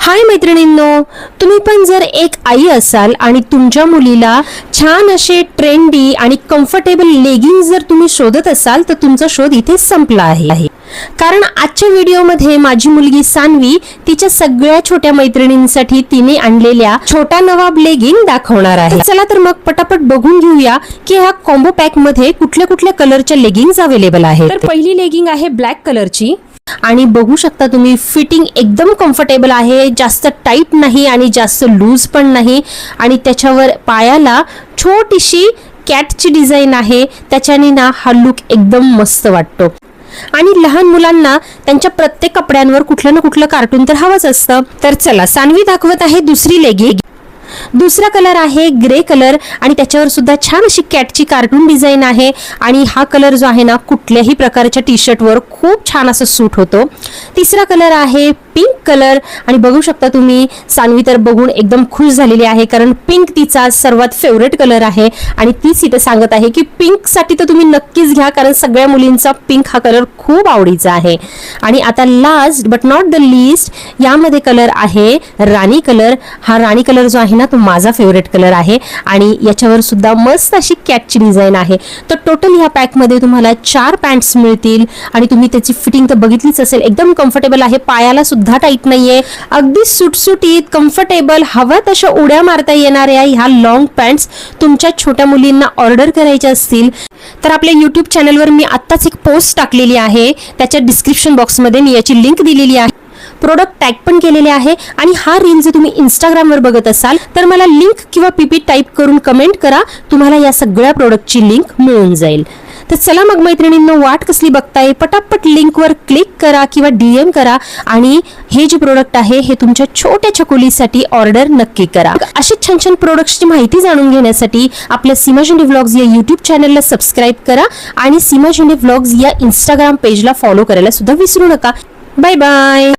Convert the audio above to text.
हाय मैत्रिणींनो, तुम्ही पण जर एक आई असाल आणि तुमच्या मुलीला छान असे ट्रेंडी आणि कम्फर्टेबल लेगिंग्स जर तुम्ही शोधत असाल तर तुमचा शोध इथे संपला आहे. कारण आजच्या व्हिडिओमध्ये माझी मुलगी सान्वी तिच्या सगळ्या छोट्या मैत्रिणींसाठी तिने आणलेल्या छोटा नवाब लेगिंग दाखवणार आहे. चला तर मग पटापट बघून घेऊया की ह्या कॉम्बो पॅक मध्ये कुठल्या कुठल्या कलरच्या लेगिंग्स अवेलेबल आहेत. तर पहिली लेगिंग आहे ब्लॅक कलरची आणि बघू शकता तुम्ही फिटिंग एकदम कम्फर्टेबल आहे, जास्त टाईट नाही आणि जास्त लूज पण नाही आणि त्याच्यावर पायाला छोटीशी कॅटची डिझाइन आहे. त्याच्याने ना हा लुक एकदम मस्त वाटतो आणि लहान मुलांना त्यांच्या प्रत्येक कपड्यांवर कुठलं ना कुठलं कार्टून तर हवंच असतं. तर चला सान्वी दाखवत आहे दुसरी लेगिंग. दुसरा कलर आहे ग्रे कलर आणि त्याच्यावर सुद्धा छान अशी कॅटची कार्टून डिझाइन आहे आणि हा कलर जो आहे ना कुठल्याही प्रकारच्या टी शर्टवर खूप छान असं सूट होतो. तिसरा कलर आहे पिंक कलर आणि बघू शकता तुम्ही सान्वी तर बघून एकदम खुश झालेली आहे कारण पिंक तिचा सर्वात फेवरेट कलर आहे आणि तीच इथे सांगत आहे की पिंक साठी तर तुम्ही नक्कीच घ्या कारण सगळ्या मुलींचा पिंक हा कलर खूप आवडीचा आहे. आणि आता last but not the least यामध्ये कलर आहे राणी कलर. हा राणी कलर जो आहे ना तो माझा फेवरेट कलर आहे आणि याच्यावर सुद्धा मस्त अशी कॅटची डिझाइन आहे. तर टोटल ह्या पॅक मध्ये तुम्हाला 4 पॅन्ट्स मिळतील आणि तुम्ही त्याची फिटिंग तर बघितलीच असेल, एकदम कम्फर्टेबल आहे, पायाला सुद्धा टाईट नाहीये, अगदी सुटसुटीत कम्फर्टेबल हवा तशा उड्या मारता येणाऱ्या ह्या लॉंग पॅन्ट्स तुमच्या छोट्या मुलींना ऑर्डर करायच्या असतील तर आपल्या YouTube चॅनलवर मी आत्ताच एक पोस्ट टाकलेली आहे, त्याच्या डिस्क्रिप्शन बॉक्समध्ये मी याची लिंक दिलेली आहे. प्रोडक्ट टॅग पण केलेले आहे आणि हा रील जर तुम्ही इंस्टाग्रामवर बघत असाल तर मला लिंक किंवा पीपी टाईप करून कमेंट करा, तुम्हाला या सगळ्या प्रोडक्टची लिंक मिळून जाईल. तर चला मग मैत्रिणींनो, वाट कसली बघताय, पटापट लिंकवर क्लिक करा किंवा DM करा आणि हे जे प्रोडक्ट आहे हे तुमच्या छोट्या छकुलीसाठी ऑर्डर नक्की करा. अशी छान छान प्रोडक्ट्सची माहिती जाणून घेण्यासाठी आपल्या सीमा झेंडे व्लॉग्स या YouTube चॅनलला सबस्क्राईब करा आणि सीमा झेंडे व्लॉग्स या इंस्टाग्राम पेजला फॉलो करायला सुद्धा विसरू नका. Bye bye.